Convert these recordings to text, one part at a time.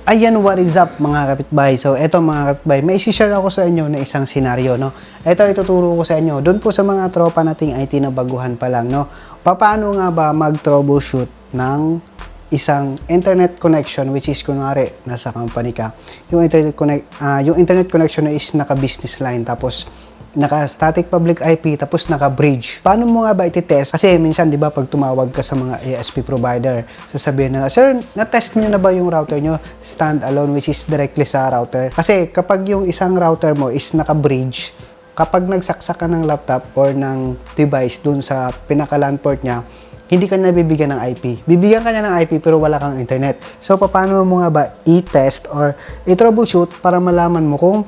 Ayan, what is up mga kapitbahay? So, eto mga kapitbahay, may isi-share ako sa inyo na isang senaryo, no? Ito, ituturo ko sa inyo, doon po sa mga tropa nating IT na baguhan pa lang, no? Paano nga ba mag-troubleshoot ng isang internet connection, which is kunwari, nasa company ka, yung internet connection is naka-business line, tapos naka-static public IP, tapos naka-bridge. Paano mo nga ba iti-test? Kasi minsan, di ba, pag tumawag ka sa mga ASP provider, sasabihin nila, sir, na-test nyo na ba yung router nyo stand-alone, which is directly sa router? Kasi kapag yung isang router mo is naka-bridge, kapag nagsaksak ka ng laptop or ng device dun sa pinaka-LAN port niya, hindi ka na bibigyan ng IP. Bibigyan ka niya ng IP pero wala kang internet. So, paano mo nga ba i-test or i-troubleshoot para malaman mo kung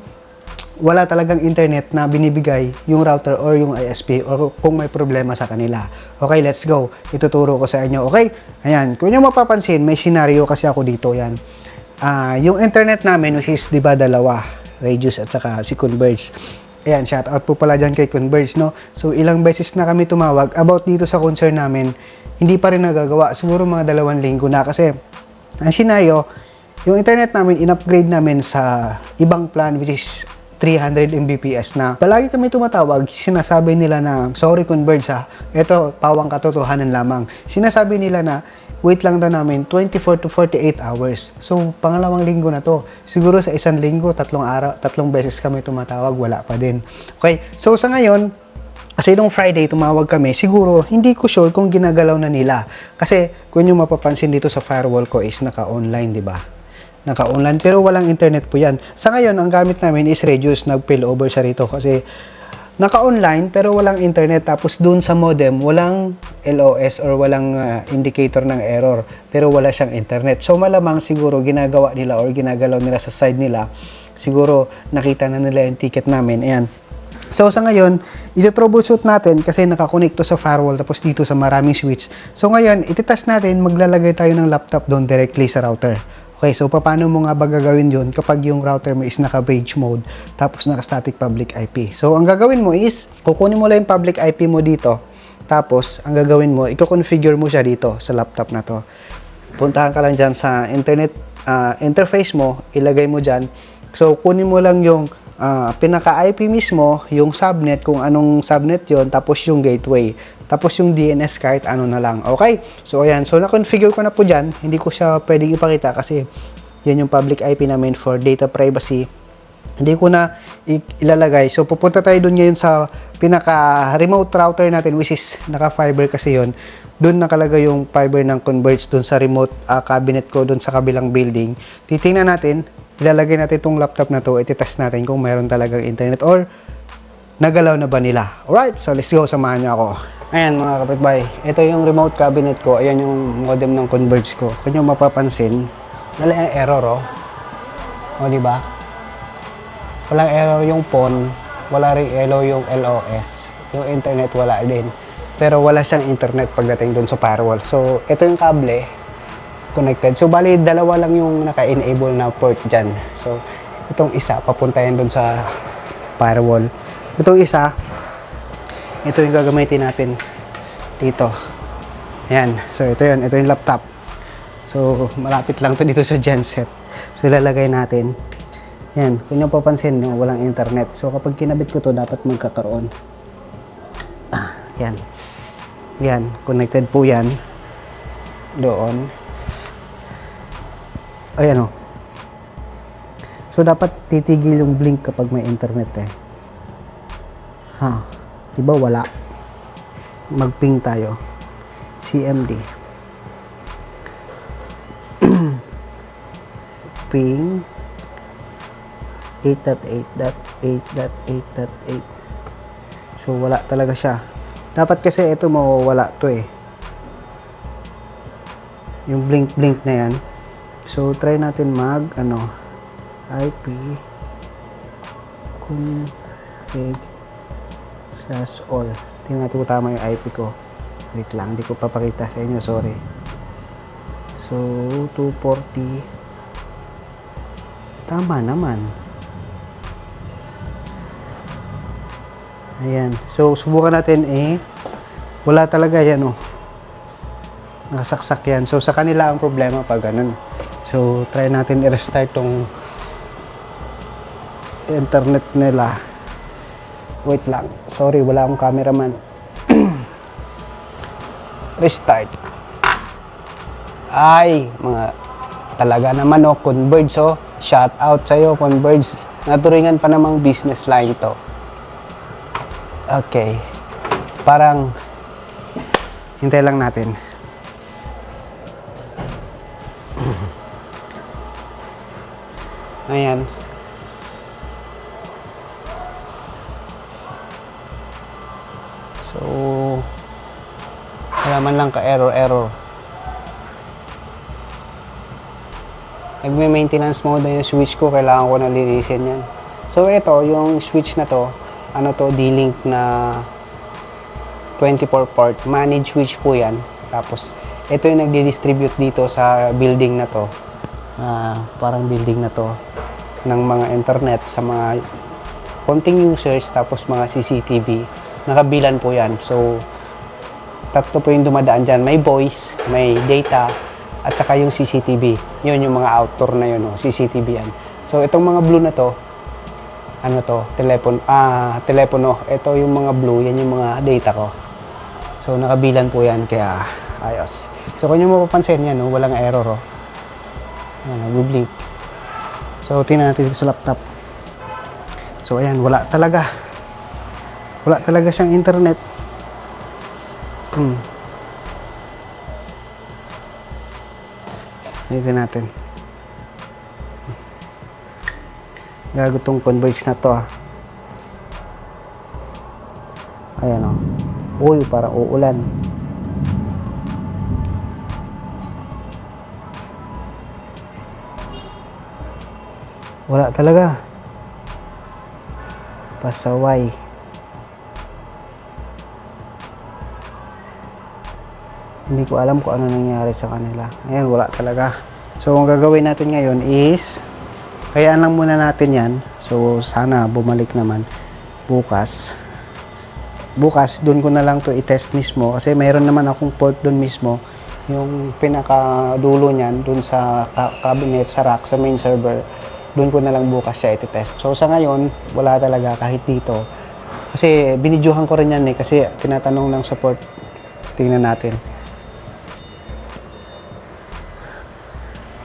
wala talagang internet na binibigay yung router or yung ISP or kung may problema sa kanila. Okay, let's go. Ituturo ko sa inyo. Okay? Ayan. Kung nyo mapapansin, may scenario kasi ako dito. Yan. Yung internet namin, which is, di ba, dalawa. Radius at saka si Converge. Ayan, shout out po pala dyan kay Converge, no? So, ilang beses na kami tumawag about dito sa concern namin. Hindi pa rin nagagawa. Siguro mga 2 linggo na kasi ang scenario, yung internet namin, in-upgrade namin sa ibang plan which is 300 Mbps na. Palagi kami tumatawag, sinasabi nila na, sorry Converge ha, ito pawang katotohanan lamang. Sinasabi nila na, wait lang daw namin 24 to 48 hours. So, pangalawang linggo na to. Siguro sa isang linggo, 3 beses kami tumatawag, wala pa din. Okay, so sa ngayon, kasi nung Friday tumawag kami, siguro hindi ko sure kung ginagalaw na nila. Kasi kung yung mapapansin dito sa firewall ko is naka-online, di ba? Naka-online pero walang internet po yan. Sa ngayon, ang gamit namin is Radius. Nag-fail over siya rito kasi naka-online pero walang internet. Tapos dun sa modem, walang LOS or walang indicator ng error pero wala siyang internet. So malamang siguro ginagawa nila or ginagalaw nila sa side nila. Siguro nakita na nila yung ticket namin. Ayan. So sa ngayon, ito-troubleshoot natin kasi nakakonect to sa firewall tapos dito sa maraming switch. So ngayon, ititest natin, maglalagay tayo ng laptop doon directly sa router. Okay, so paano mo nga ba gagawin yun kapag yung router mo is naka-bridge mode tapos naka-static public IP? So, ang gagawin mo is, kukunin mo lang yung public IP mo dito. Tapos, ang gagawin mo, i-configure mo siya dito sa laptop na to. Puntahan ka lang dyan sa internet interface mo, ilagay mo dyan. So, kunin mo lang yung pinaka-IP mismo, yung subnet, kung anong subnet yon, tapos yung gateway. Tapos yung DNS kahit ano na lang. Okay? So, ayan. So, na-configure ko na po dyan. Hindi ko siya pwedeng ipakita kasi yan yung public IP namin for data privacy. Hindi ko na ilalagay. So, pupunta tayo dun ngayon sa pinaka-remote router natin which is naka-fiber kasi yon. Dun nakalagay yung fiber ng Converge dun sa remote cabinet ko dun sa kabilang building. Titingnan natin. Ilalagay natin itong laptop na to. Iti-test natin kung mayroon talagang internet or nagalaw na ba nila. Alright? So, let's go. Samahan niyo ako. Ayan mga kapitbahay, ito yung remote cabinet ko, ayan yung modem ng Converge ko. Kung nyo mapapansin, wala yung error o diba? Walang error yung PON, wala rin error yung LOS, yung internet wala din. Pero wala siyang internet pagdating dun sa firewall. So, ito yung kable, connected. So, bali, 2 lang yung naka-enable na port dyan. So, itong isa, papunta yan dun sa firewall. Itong isa, ito yung gagamitin natin dito. Ayan. So, ito yun. Ito yung laptop. So, malapit lang to dito sa genset. So, ilalagay natin. Ayan. Kung nyo papansin, yung walang internet. So, kapag kinabit ko to, dapat magkakaroon. Ayan. Ayan. Connected po yan. Doon. Ayan o. So, dapat titigil yung blink kapag may internet eh. Diba wala? Mag-ping tayo. CMD. Ping 8.8.8.8.8. So wala talaga siya. Dapat kasi ito mawawala to eh. Yung blink na yan. So try natin IP config all. Tingnan natin kung tama yung IP ko. Wait lang, hindi ko papakita sa inyo, sorry. So, 240. Tama naman. Ayan. So, subukan natin wala talaga yan Nakasaksak yan. So, sa kanila ang problema pag ganun. So, try natin i-restart tong internet nila. Wait lang. Sorry, wala akong cameraman. Restart. Ay, mga talaga naman oh, Converge oh. Shout out sa'yo, Converge. Naturingan pa namang business line to. Okay. Parang hintay lang natin. Ayan. So, wala man lang ka error. Nagme-maintenance mode na yung switch ko, kailangan ko na linisin yan. So, ito, yung switch na to, ano to, D-Link na 24 port, managed switch po yan. Tapos, ito yung nagdi-distribute dito sa building na to. Parang building na to ng mga internet sa mga konting users, tapos mga CCTV. Nakabilan po yan. So, tatlo po yung dumadaan dyan. May voice, may data, at saka yung CCTV. Yun yung mga outdoor na yun, CCTV yan. So, itong mga blue na to, ano to, telepono. Ito yung mga blue, yan yung mga data ko. So, nakabilan po yan, kaya ayos. So, kung nyo mapapansin yan, walang error, nag-blink. So, tingnan natin dito sa laptop. So, ayan, wala talaga. Wala talaga siyang internet. Tingnan natin. Gago tong Converge na to. Ayan o. Uy, parang uulan. Wala talaga. Pasaway. Hindi ko alam kung ano nangyari sa kanila. Ayan, wala talaga. So, ang gagawin natin ngayon is kayaan lang muna natin yan. So, sana bumalik naman bukas. Bukas, dun ko na lang to i-test mismo. Kasi mayroon naman akong port dun mismo. Yung pinakadulo niyan, dun sa cabinet, sa rack, sa main server. Dun ko na lang bukas siya i-test. So, sa ngayon, wala talaga kahit dito. Kasi, binidyohan ko rin yan kasi tinatanong ng support. Tingnan natin.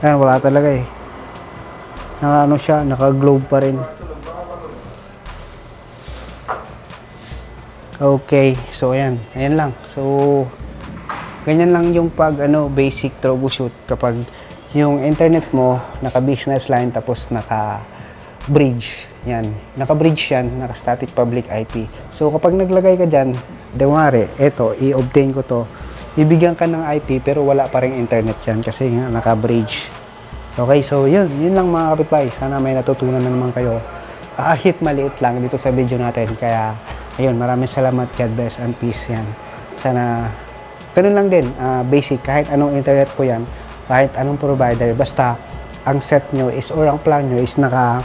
Ayan, wala talaga ano siya, naka-globe pa rin. Okay, so ayan lang. So, ganyan lang yung basic troubleshoot kapag yung internet mo naka-business line tapos naka-bridge. Yan, naka-bridge yan, naka-static public IP. So, kapag naglagay ka dyan, dewari, eto, i-obtain ko to. Bibigyan ka ng IP pero wala pa rin internet yan kasi nga naka-bridge. Okay, so yun lang mga kapitbahay. Sana may natutunan na naman kayo. Kahit maliit lang dito sa video natin. Kaya, ayun, maraming salamat. God bless and peace yan. Sana, ganun lang din, basic. Kahit anong internet po yan, kahit anong provider, basta ang set nyo is, or ang plan nyo is naka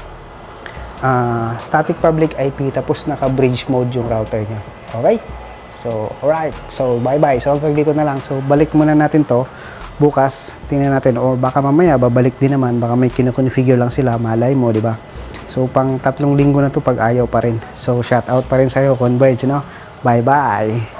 static public IP tapos naka bridge mode yung router nyo. Okay? So, alright. So, bye-bye. So, hanggang dito na lang. So, balik muna natin to. Bukas, tingnan natin. O baka mamaya, babalik din naman. Baka may kinoconfigure lang sila. Malay mo, di ba? So, pang 3 linggo na to pag ayaw pa rin. So, shout out pa rin sa'yo, Converge, no? Bye-bye.